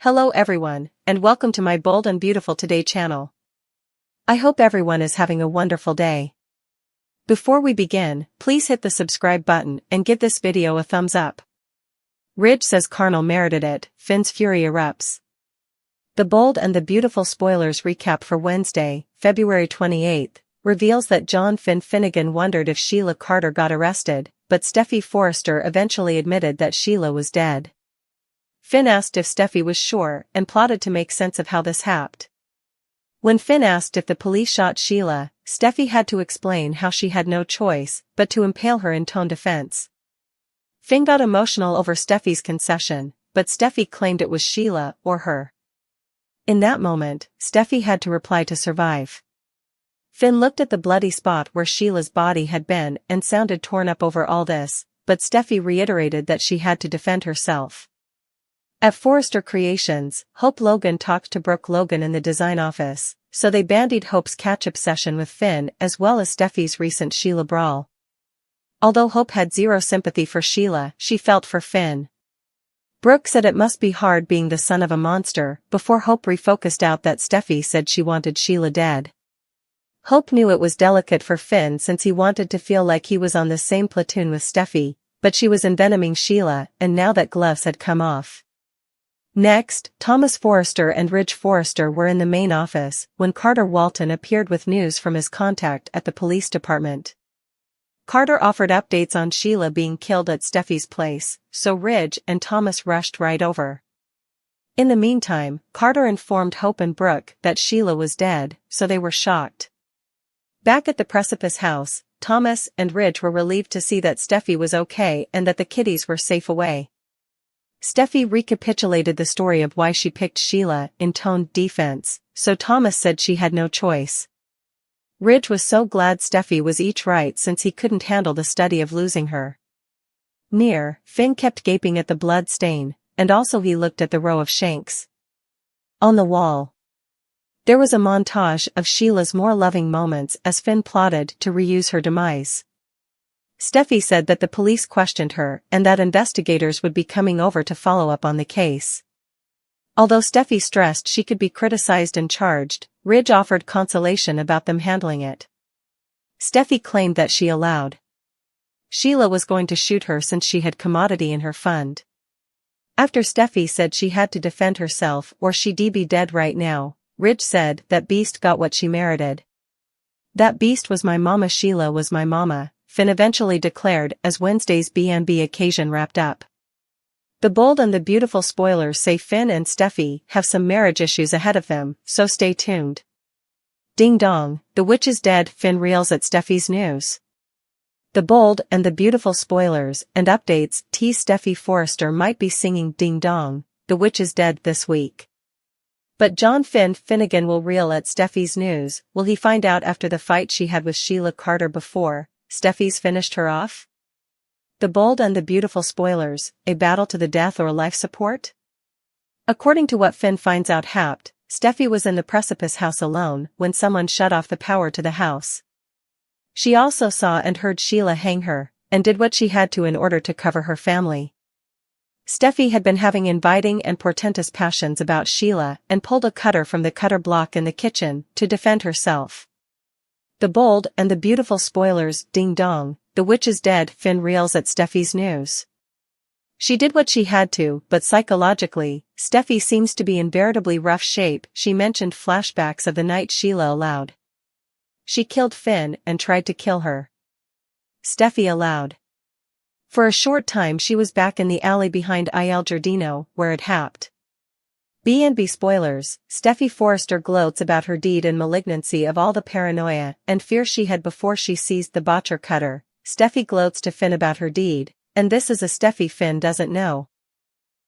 Hello everyone, and welcome to my Bold and Beautiful Today channel. I hope everyone is having a wonderful day. Before we begin, please hit the subscribe button and give this video a thumbs up. Ridge says Carnal merited it, Finn's fury erupts. The Bold and the Beautiful spoilers recap for Wednesday, February 28th, reveals that John Finn Finnegan wondered if Sheila Carter got arrested, but Steffy Forrester eventually admitted that Sheila was dead. Finn asked if Steffy was sure and plotted to make sense of how this happened. When Finn asked if the police shot Sheila, Steffy had to explain how she had no choice but to impale her in tone defense. Finn got emotional over Steffy's concession, but Steffy claimed it was Sheila or her. In that moment, Steffy had to reply to survive. Finn looked at the bloody spot where Sheila's body had been and sounded torn up over all this, but Steffy reiterated that she had to defend herself. At Forrester Creations, Hope Logan talked to Brooke Logan in the design office, so they bandied Hope's catch-up session with Finn as well as Steffy's recent Sheila brawl. Although Hope had zero sympathy for Sheila, she felt for Finn. Brooke said it must be hard being the son of a monster, before Hope refocused out that Steffy said she wanted Sheila dead. Hope knew it was delicate for Finn since he wanted to feel like he was on the same platoon with Steffy, but she was envenoming Sheila, and now that gloves had come off. Next, Thomas Forrester and Ridge Forrester were in the main office when Carter Walton appeared with news from his contact at the police department. Carter offered updates on Sheila being killed at Steffy's place, so Ridge and Thomas rushed right over. In the meantime, Carter informed Hope and Brooke that Sheila was dead, so they were shocked. Back at the Precipice house, Thomas and Ridge were relieved to see that Steffy was okay and that the kiddies were safe away. Steffy recapitulated the story of why she picked Sheila in toned defense, so Thomas said she had no choice. Ridge was so glad Steffy was right since he couldn't handle the study of losing her. Finn kept gaping at the blood stain, and also he looked at the row of shanks on the wall. There was a montage of Sheila's more loving moments as Finn plotted to reuse her demise. Steffy said that the police questioned her and that investigators would be coming over to follow up on the case. Although Steffy stressed she could be criticized and charged, Ridge offered consolation about them handling it. Steffy claimed that she allowed Sheila was going to shoot her since she had commodity in her fund. After Steffy said she had to defend herself or she'd be dead right now, Ridge said that beast got what she merited. That beast was my mama. Sheila was my mama, Finn eventually declared as Wednesday's B&B occasion wrapped up. The Bold and the Beautiful spoilers say Finn and Steffy have some marriage issues ahead of them, so stay tuned. Ding dong, the witch is dead. Finn reels at Steffy's news. The Bold and the Beautiful spoilers and updates tease Steffy Forrester might be singing Ding Dong, the witch is dead this week. But John Finn Finnegan will reel at Steffy's news. Will he find out after the fight she had with Sheila Carter before Steffy's finished her off? The Bold and the Beautiful spoilers, a battle to the death or life support? According to what Finn finds out happened, Steffy was in the Precipice house alone when someone shut off the power to the house. She also saw and heard Sheila hang her, and did what she had to in order to cover her family. Steffy had been having inviting and portentous passions about Sheila and pulled a cutter from the cutter block in the kitchen to defend herself. The Bold and the Beautiful spoilers, Ding Dong, the witch is dead. Finn reels at Steffy's news. She did what she had to, but psychologically, Steffy seems to be in veritably rough shape. She mentioned flashbacks of the night Sheila allowed. She killed Finn and tried to kill her. Steffy allowed. For a short time she was back in the alley behind Il Giardino, where it happened. B&B spoilers, Steffy Forrester gloats about her deed and malignancy of all the paranoia and fear she had before she seized the botcher cutter. Steffy gloats to Finn about her deed, and this is a Steffy Finn doesn't know.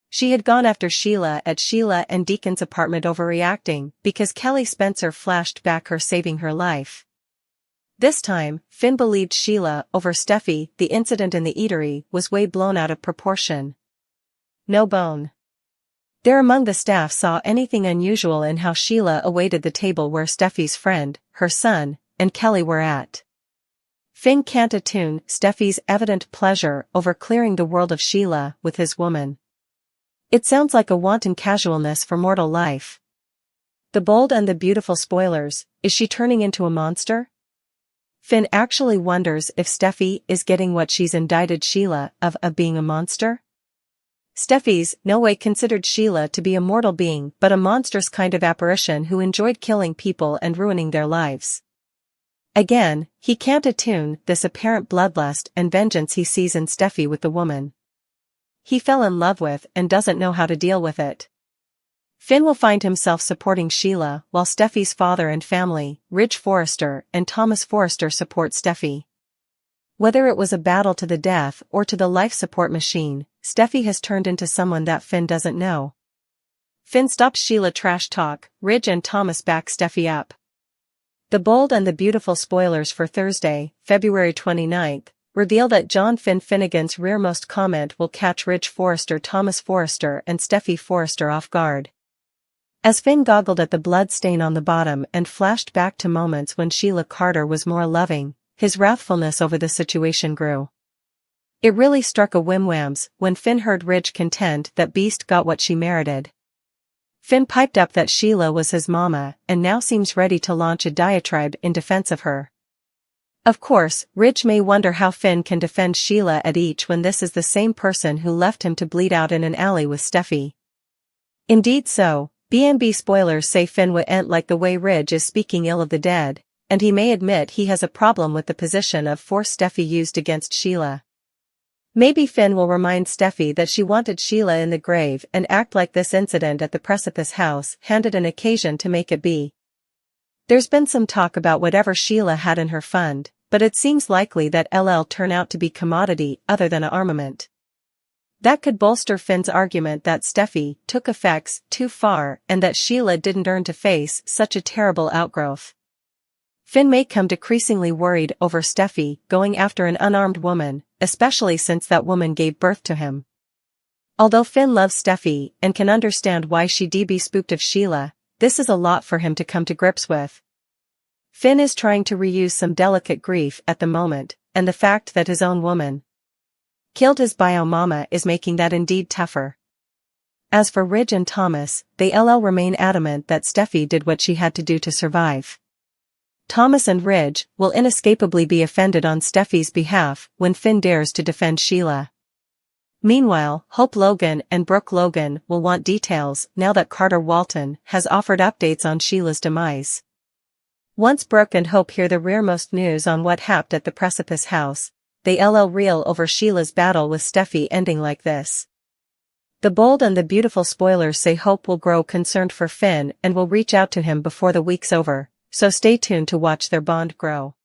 She had gone after Sheila at Sheila and Deacon's apartment overreacting because Kelly Spencer flashed back her saving her life. This time, Finn believed Sheila over Steffy. The incident in the eatery was way blown out of proportion. No bone there among the staff saw anything unusual in how Sheila awaited the table where Steffy's friend, her son, and Kelly were at. Finn can't attune Steffy's evident pleasure over clearing the world of Sheila with his woman. It sounds like a wanton casualness for mortal life. The bold and the beautiful spoilers, is she turning into a monster? Finn actually wonders if Steffy is getting what she's indicted Sheila of being a monster. Steffy's no way considered Sheila to be a mortal being but a monstrous kind of apparition who enjoyed killing people and ruining their lives. Again, he can't attune this apparent bloodlust and vengeance he sees in Steffy with the woman he fell in love with and doesn't know how to deal with it. Finn will find himself supporting Sheila while Steffy's father and family, Ridge Forrester and Thomas Forrester, support Steffy. Whether it was a battle to the death or to the life support machine, Steffy has turned into someone that Finn doesn't know. Finn stops Sheila trash talk, Ridge and Thomas back Steffy up. The bold and the beautiful spoilers for Thursday, February 29th, reveal that John Finn Finnegan's rearmost comment will catch Ridge Forrester, Thomas Forrester and Steffy Forrester off guard. As Finn goggled at the blood stain on the bottom and flashed back to moments when Sheila Carter was more loving, his wrathfulness over the situation grew. It really struck a wimwams when Finn heard Ridge contend that Beast got what she merited. Finn piped up that Sheila was his mama and now seems ready to launch a diatribe in defense of her. Of course, Ridge may wonder how Finn can defend Sheila at each when this is the same person who left him to bleed out in an alley with Steffy. Indeed so, B&B spoilers say Finn wouldn't like the way Ridge is speaking ill of the dead, and he may admit he has a problem with the position of force Steffy used against Sheila. Maybe Finn will remind Steffy that she wanted Sheila in the grave and act like this incident at the Precipice house handed an occasion to make it be. There's been some talk about whatever Sheila had in her fund, but it seems likely that LL turn out to be commodity other than an armament. That could bolster Finn's argument that Steffy took effects too far and that Sheila didn't earn to face such a terrible outgrowth. Finn may come decreasingly worried over Steffy going after an unarmed woman, especially since that woman gave birth to him. Although Finn loves Steffy and can understand why she'd be spooked of Sheila, this is a lot for him to come to grips with. Finn is trying to reuse some delicate grief at the moment, and the fact that his own woman killed his bio mama is making that indeed tougher. As for Ridge and Thomas, they remain adamant that Steffy did what she had to do to survive. Thomas and Ridge will inescapably be offended on Steffy's behalf when Finn dares to defend Sheila. Meanwhile, Hope Logan and Brooke Logan will want details now that Carter Walton has offered updates on Sheila's demise. Once Brooke and Hope hear the rearmost news on what happened at the Precipice house, they reel over Sheila's battle with Steffy ending like this. The bold and the beautiful spoilers say Hope will grow concerned for Finn and will reach out to him before the week's over, so stay tuned to watch their bond grow.